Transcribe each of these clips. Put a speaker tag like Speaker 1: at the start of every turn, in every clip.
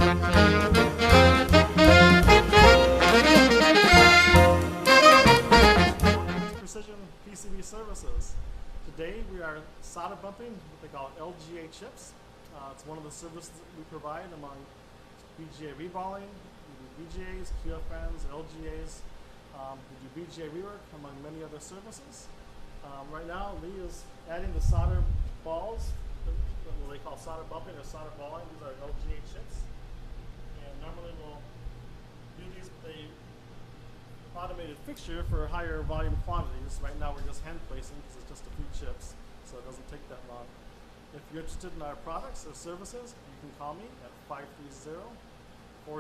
Speaker 1: Precision PCB services. Today we are solder bumping what they call LGA chips. It's one of the services that we provide among BGA Reballing, we do BGAs, QFNs, LGAs, we do BGA rework among many other services. Right now Lee is adding the solder balls, what they call solder bumping or solder balling. These are LGA chips. And normally we'll do these with a automated fixture for higher volume quantities. Right now we're just hand placing because it's just a few chips, so it doesn't take that long. If you're interested in our products or services, you can call me at 530-403-9103,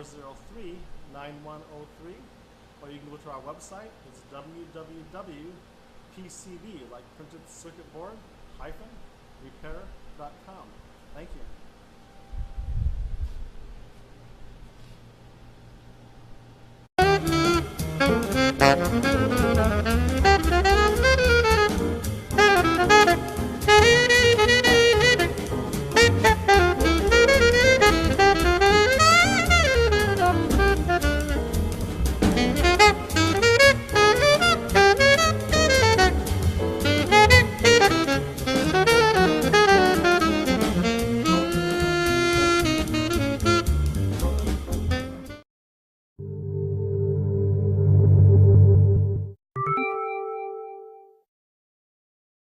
Speaker 1: or you can go to our website. It's www.pcb, like printed circuit board, repair.com. Thank you.